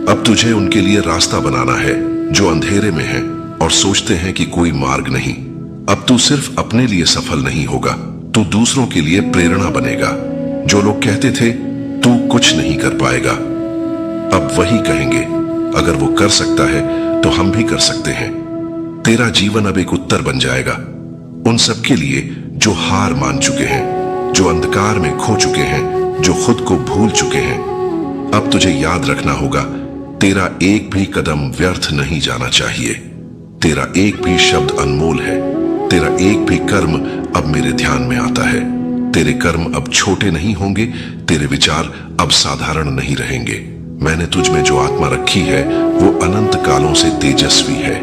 अब तुझे उनके लिए रास्ता बनाना है जो अंधेरे में है और सोचते हैं कि कोई मार्ग नहीं। अब तू सिर्फ अपने लिए सफल नहीं होगा, तू दूसरों के लिए प्रेरणा बनेगा। जो लोग कहते थे तू कुछ नहीं कर पाएगा, अब वही कहेंगे, अगर वो कर सकता है तो हम भी कर सकते हैं। तेरा जीवन अब एक उत्तर बन जाएगा उन सबके लिए जो हार मान चुके हैं, जो अंधकार में खो चुके हैं, जो खुद को भूल चुके हैं। अब तुझे याद रखना होगा, तेरा एक भी कदम व्यर्थ नहीं जाना चाहिए। तेरा एक भी शब्द अनमोल है। तेरा एक भी कर्म अब मेरे ध्यान में आता है। तेरे कर्म अब छोटे नहीं होंगे, तेरे विचार अब साधारण नहीं रहेंगे। मैंने तुझ में जो आत्मा रखी है वो अनंत कालों से तेजस्वी है।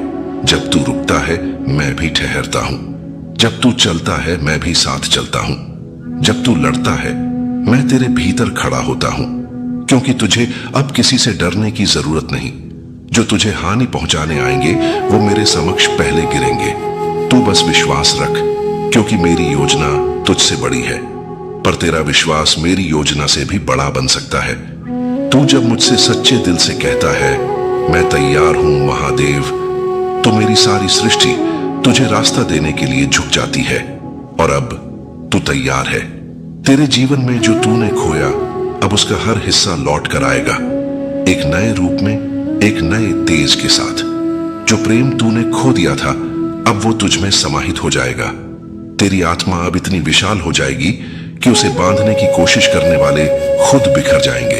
जब तू रुकता है मैं भी ठहरता हूं, जब तू चलता है मैं भी साथ चलता हूं, जब तू लड़ता है मैं तेरे भीतर खड़ा होता हूं, क्योंकि तुझे अब किसी से डरने की जरूरत नहीं। जो तुझे हानि पहुंचाने आएंगे वो मेरे समक्ष पहले गिरेंगे। तू बस बस विश्वास रख, क्योंकि मेरी योजना तुझसे बड़ी है। पर तेरा विश्वास मेरी योजना से भी बड़ा बन सकता है। तू जब मुझसे सच्चे दिल से कहता है मैं तैयार हूं महादेव, तो मेरी सारी सृष्टि तुझे रास्ता देने के लिए झुक जाती है। और अब तू तैयार है। तेरे जीवन में जो तूने खोया, अब उसका हर हिस्सा लौट कर आएगा, एक नए रूप में, एक नए तेज के साथ। जो प्रेम तूने खो दिया था, अब वो तुझ में समाहित हो जाएगा। तेरी आत्मा अब इतनी विशाल हो जाएगी कि उसे बांधने की कोशिश करने वाले खुद बिखर जाएंगे।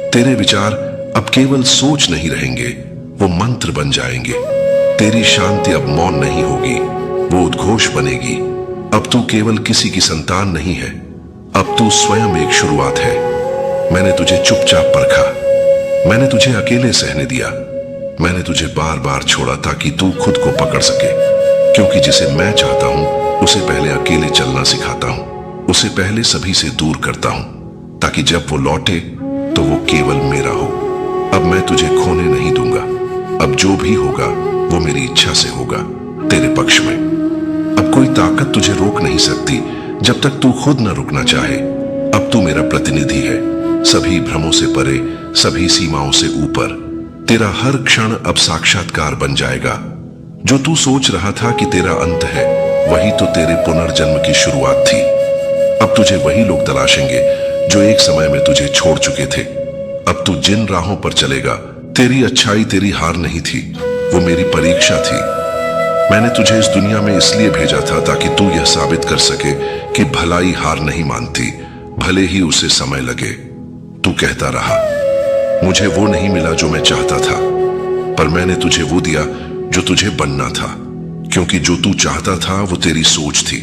तेरे विचार अब केवल सोच नहीं रहेंगे, वो मंत्र बन जाएंगे। तेरी शांति अब मौन नहीं होगी, वो उद्घोष बनेगी। अब तू केवल किसी की संतान नहीं है, अब तू स्वयं एक शुरुआत है। मैंने तुझे चुपचाप परखा, मैंने तुझे अकेले सहने दिया, मैंने तुझे बार बार छोड़ा ताकि तू खुद को पकड़ सके। क्योंकि जिसे मैं चाहता हूं उसे पहले अकेले चलना सिखाता हूं, उसे पहले सभी से दूर करता हूं, ताकि जब वो लौटे तो वो केवल मेरा हो। अब मैं तुझे खोने नहीं दूंगा। अब जो भी होगा वो मेरी इच्छा से होगा, तेरे पक्ष में। अब कोई ताकत तुझे रोक नहीं सकती जब तक तू खुद न रुकना चाहे। अब तू मेरा प्रतिनिधि है, सभी भ्रमों से परे, सभी सीमाओं से ऊपर। तेरा हर क्षण अब साक्षात्कार बन जाएगा। जो तू सोच रहा था कि तेरा अंत है, वही तो तेरे पुनर्जन्म की शुरुआत थी। अब तुझे वही लोग तलाशेंगे जो एक समय में तुझे छोड़ चुके थे। अब तू जिन राहों पर चलेगा, तेरी अच्छाई तेरी हार नहीं थी, वो मेरी परीक्षा थी। मैंने तुझे इस दुनिया में इसलिए भेजा था ताकि तू यह साबित कर सके कि भलाई हार नहीं मानती, भले ही उसे समय लगे। तू कहता रहा मुझे वो नहीं मिला जो मैं चाहता था, पर मैंने तुझे वो दिया जो तुझे बनना था। क्योंकि जो तू चाहता था वो तेरी सोच थी,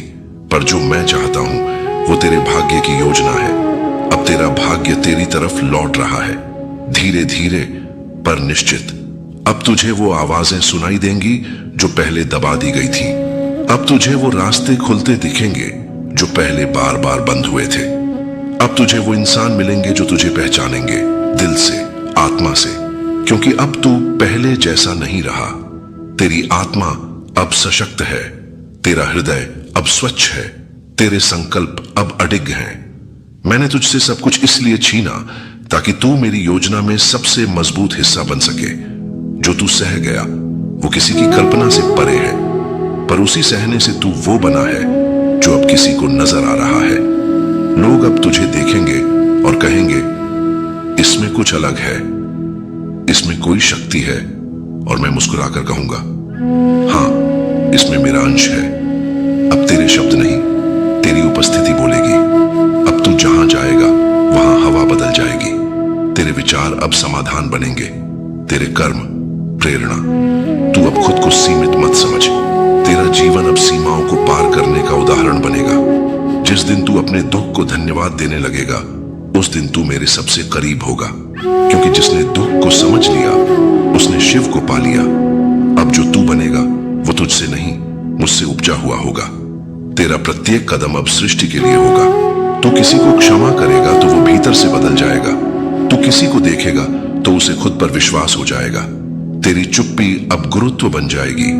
पर जो मैं चाहता हूं वो तेरे भाग्य की योजना है। अब तेरा भाग्य तेरी तरफ लौट रहा है, धीरे धीरे पर निश्चित। अब तुझे वो आवाजें सुनाई देंगी जो पहले दबा दी गई थी। अब तुझे वो रास्ते खुलते दिखेंगे जो पहले बार बार बंद हुए थे। अब तुझे वो इंसान मिलेंगे जो तुझे पहचानेंगे दिल से, आत्मा से। क्योंकि अब तू पहले जैसा नहीं रहा। तेरी आत्मा अब सशक्त है, तेरा हृदय अब स्वच्छ है, तेरे संकल्प अब अडिग हैं। मैंने तुझसे सब कुछ इसलिए छीना ताकि तू मेरी योजना में सबसे मजबूत हिस्सा बन सके। जो तू सह गया वो किसी की कल्पना से परे है, पर उसी सहने से तू वो बना है जो अब किसी को नजर आ रहा है। लोग अब तुझे देखेंगे और कहेंगे इसमें कुछ अलग है, इसमें कोई शक्ति है। और मैं मुस्कुराकर कहूंगा हां, इसमें मेरा अंश है। अब तेरे शब्द नहीं, तेरी उपस्थिति बोलेगी। अब तू जहां जाएगा वहां हवा बदल जाएगी। तेरे विचार अब समाधान बनेंगे, तेरे कर्म प्रेरणा। तू अब खुद को सीमित मत समझ, तेरा जीवन अब सीमाओं को पार करने का उदाहरण बनेगा। जिस दिन तू अपने दुख को धन्यवाद देने लगेगा, उस दिन तू मेरे सबसे करीब होगा। क्योंकि जिसने दुख को समझ लिया उसने शिव को पा लिया। अब जो तू बनेगा वो तुझसे नहीं, मुझसे उपजा हुआ होगा। तेरा प्रत्येक कदम अब सृष्टि के लिए होगा। तू किसी को क्षमा करेगा तो वो भीतर से बदल जाएगा। तू किसी को देखेगा तो उसे खुद पर विश्वास हो जाएगा। तेरी चुप्पी अब गुरुत्व बन जाएगी,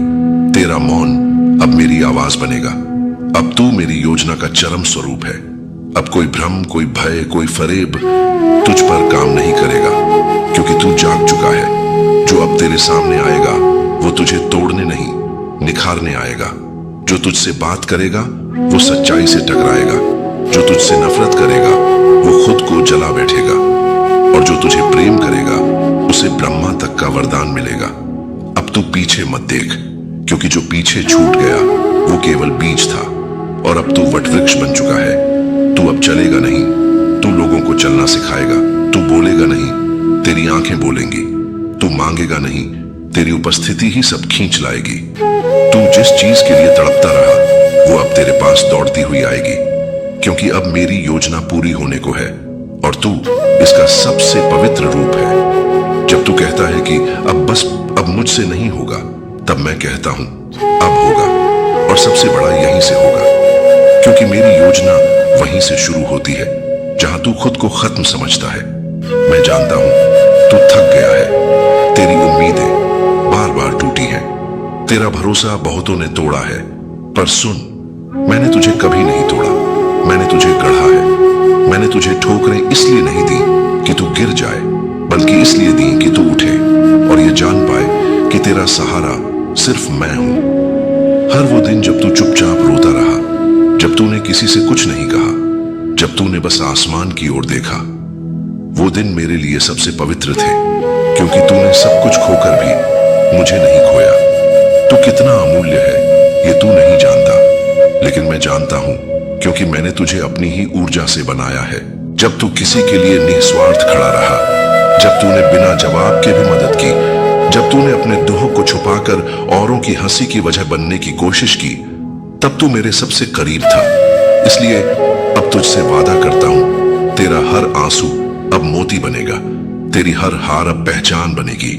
तेरा मौन अब मेरी आवाज बनेगा। अब तू मेरी योजना का चरम स्वरूप है। अब कोई भ्रम, कोई भय, कोई फरेब तुझ पर काम नहीं करेगा, क्योंकि तू जाग चुका है। जो अब तेरे सामने आएगा वो तुझे तोड़ने नहीं, निखारने आएगा। जो तुझसे बात करेगा वो सच्चाई से टकराएगा। जो तुझसे नफरत करेगा वो खुद को जला बैठेगा। और जो तुझे प्रेम करेगा उसे ब्रह्मा तक का वरदान मिलेगा। अब तू पीछे मत देख, क्योंकि जो पीछे छूट गया वो केवल बीज था, और अब तू वटवृक्ष बन चुका है। तू अब चलेगा नहीं, तू लोगों को चलना सिखाएगा। तू बोलेगा नहीं, तेरी आंखें बोलेंगी। तू मांगेगा नहीं, तेरी उपस्थिति ही सब खींच लाएगी। तू जिस चीज के लिए तड़पता रहा वो अब तेरे पास दौड़ती हुई आएगी, क्योंकि अब मेरी योजना पूरी होने को है और तू इसका सबसे पवित्र रूप है। जब तू कहता है कि अब मुझसे नहीं होगा, तब मैं कहता हूं अब होगा, और सबसे बड़ा यहीं से होगा। क्योंकि मेरी योजना वहीं से शुरू होती है जहां तू खुद को खत्म समझता है। मैं जानता हूं तू थक गया है, तेरी उम्मीदें बार बार टूटी हैं, तेरा भरोसा बहुतों ने तोड़ा है, पर सुन, मैंने तुझे कभी नहीं तोड़ा, मैंने तुझे गढ़ा है। मैंने तुझे ठोकरें इसलिए नहीं दी कि तू गिर जाए, बल्कि इसलिए दी कि तू उठे और ये जान पाए कि तेरा सहारा सिर्फ मैं हूं। हर वो दिन जब तू चुपचाप रोता रहा, जब तूने किसी से कुछ नहीं कहा, जब तूने बस आसमान की ओर देखा, वो दिन मेरे लिए सबसे पवित्र थे, क्योंकि तूने सब कुछ खोकर भी मुझे नहीं खोया। तू कितना अमूल्य है ये तू नहीं जानता, लेकिन मैं जानता हूं, क्योंकि मैंने तुझे अपनी ही ऊर्जा से बनाया है। जब तू किसी के लिए निस्वार्थ खड़ा रहा, जब तूने बिना जवाब के भी मदद की, जब तूने अपने दुख को छुपाकर औरों की हंसी की वजह बनने की कोशिश की, तब तू मेरे सबसे करीब था। इसलिए अब तुझसे वादा करता हूं, तेरा हर आंसू अब मोती बनेगा, तेरी हर हार अब पहचान बनेगी,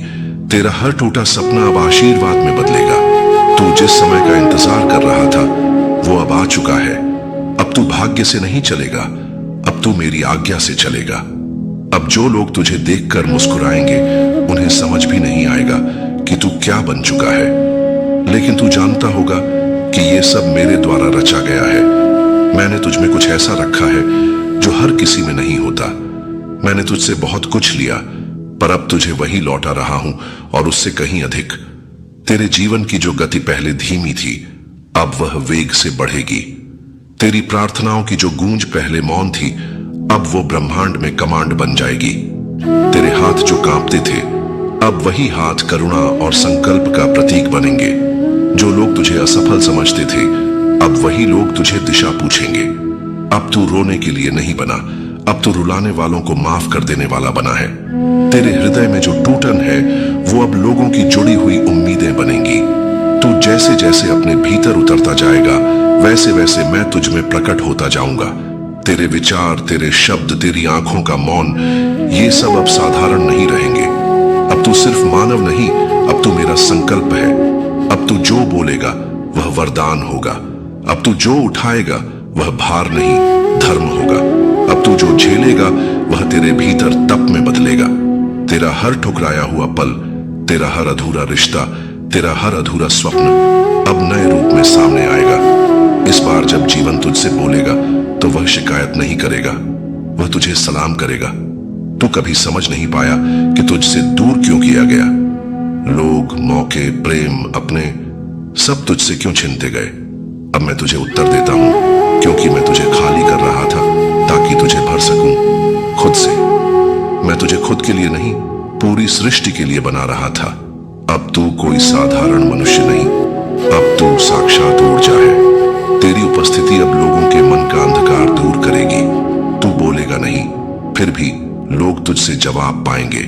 तेरा हर टूटा सपना अब आशीर्वाद में बदलेगा। तू जिस समय का इंतजार कर रहा था वो अब आ चुका है। अब तू भाग्य से नहीं चलेगा, अब तू मेरी आज्ञा से चलेगा। अब जो लोग तुझे देखकर मुस्कुराएंगे उन्हें समझ भी नहीं आएगा कि तू क्या बन चुका है, लेकिन तू जानता होगा कि ये सब मेरे द्वारा रचा गया है। मैंने तुझ में कुछ ऐसा रखा है जो हर किसी में नहीं होता। मैंने तुझसे बहुत कुछ लिया, पर अब तुझे वही लौटा रहा हूं, और उससे कहीं अधिक। तेरे जीवन की जो गति पहले धीमी थी, अब वह वेग से बढ़ेगी। तेरी प्रार्थनाओं की जो गूंज पहले मौन थी, अब वो ब्रह्मांड में कमांड बन जाएगी। तेरे हाथ जो कांपते थे, अब वही हाथ करुणा और संकल्प का प्रतीक बनेंगे। जो लोग तुझे असफल समझते थे, अब वही लोग तुझे दिशा पूछेंगे। अब तू रोने के लिए नहीं बना, अब तू रुलाने वालों को माफ कर देने वाला बना है। तेरे हृदय में जो टूटन है, वो अब लोगों की जुड़ी हुई उम्मीदें बनेंगी। तू जैसे जैसे अपने भीतर उतरता जाएगा, वैसे वैसे मैं तुझ में प्रकट होता जाऊंगा। तेरे विचार, तेरे शब्द, तेरी आंखों का मौन, ये सब अब साधारण नहीं रहेंगे। अब तू सिर्फ मानव नहीं, अब तू मेरा संकल्प है। अब तू जो बोलेगा वह वरदान होगा। अब तू जो उठाएगा वह भार नहीं, धर्म होगा। अब तू जो झेलेगा वह तेरे भीतर तप में बदलेगा। तेरा हर ठुकराया हुआ पल, तेरा हर अधूरा रिश्ता, तेरा हर अधूरा स्वप्न अब नए रूप में सामने आएगा। इस बार जब जीवन तुझसे बोलेगा तो वह शिकायत नहीं करेगा, वह तुझे सलाम करेगा। तू कभी समझ नहीं पाया कि तुझसे दूर क्यों किया गया। लोग, मौके, प्रेम, अपने सब तुझसे क्यों छिनते गए। अब मैं तुझे उत्तर देता हूं, क्योंकि मैं तुझे खाली कर रहा था ताकि तुझे भर सकूं खुद से। मैं तुझे खुद के लिए नहीं, पूरी सृष्टि के लिए बना रहा था। अब तू कोई साधारण मनुष्य नहीं, अब तू साक्षात ऊर्जा है। तेरी उपस्थिति अब लोगों के मन का अंधकार दूर करेगी। तू बोलेगा नहीं, फिर भी लोग तुझसे जवाब पाएंगे।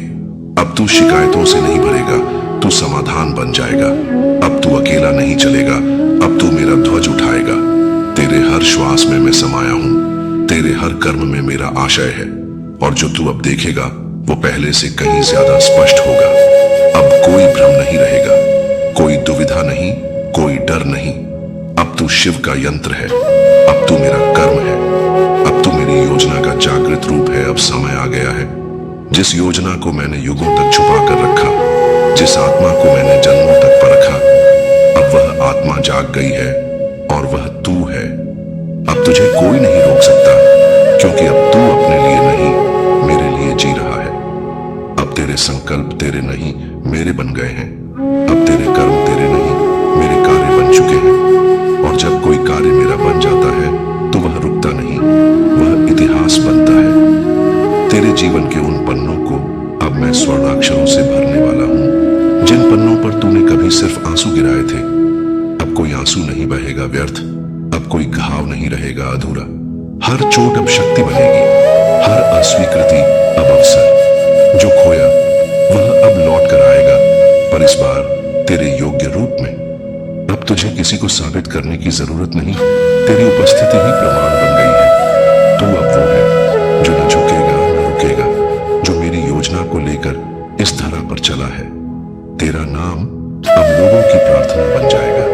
अब तू शिकायतों से नहीं भरेगा, तू समाधान बन जाएगा। अब तू अकेला नहीं चलेगा, अब तू मेरा ध्वज उठाएगा। तेरे हर श्वास में मैं समाया हूं, तेरे हर कर्म में मेरा आशय है, और जो तू अब देखेगा वो पहले से कहीं ज्यादा स्पष्ट होगा। अब कोई भ्रम नहीं रहेगा, कोई दुविधा नहीं, कोई डर नहीं। अब तू शिव का यंत्र है, अब तू मेरा कर्म है, अब तू मेरी योजना का जागृत रूप है। अब समय आ गया है। जिस योजना को मैंने युगों तक छुपा कर रखा, जिस आत्मा को मैंने जन्मों तक परखा, अब वह आत्मा जाग गई है, और वह तू है। अब तुझे कोई नहीं रोक सकता, क्योंकि अब तू अपने लिए नहीं, मेरे लिए जी रहा है। अब तेरे संकल्प तेरे नहीं, मेरे बन गए हैं। अब तेरे कर्म तेरे नहीं, मेरे कार्य बन चुके हैं। और जब कोई कार्य मेरा बन जाता है तो वह रुकता नहीं, वह इतिहास बनता है। तेरे जीवन के उन पन्नों को अब मैं स्वर्णाक्षरों से भरने वाला हूं, जिन पन्नों पर तूने कभी सिर्फ आंसू गिराए थे। अब कोई आंसू नहीं बहेगा व्यर्थ, अब कोई घाव नहीं रहेगा अधूरा। हर चोट अब शक्ति बनेगी, हर अस्वीकृति अब अवसर। जो खोया वह अब लौट कर आएगा, पर इस बार तेरे योग्य रूप में। अब तुझे किसी को साबित करने की जरूरत नहीं, तेरी उपस्थिति ही प्रमाण बन गई है। तू अब वो है जो न झुकेगा न रुकेगा, जो मेरी योजना को लेकर इस धरा पर चला है। तेरा नाम अब लोगों की प्रार्थना बन जाएगा।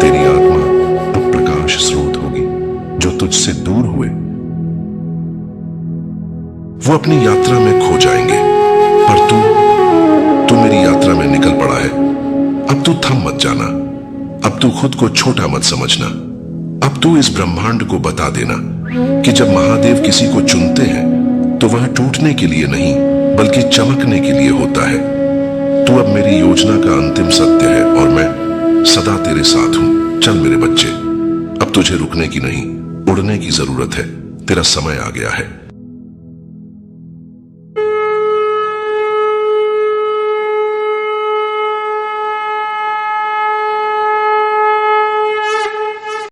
तेरी आत्मा अब प्रकाश स्रोत होगी। जो तुझसे दूर हुए वो अपनी यात्रा में खो जाएंगे, पर तू मेरी यात्रा में निकल पड़ा है। अब तू थम मत जाना, अब तू खुद को छोटा मत समझना। अब तू इस ब्रह्मांड को बता देना कि जब महादेव किसी को चुनते हैं तो वह टूटने के लिए नहीं बल्कि चमकने के लिए होता है। तू अब मेरी योजना का अंतिम सत्य है और मैं सदा तेरे साथ हूं। चल मेरे बच्चे, अब तुझे रुकने की नहीं, उड़ने की जरूरत है। तेरा समय आ गया है।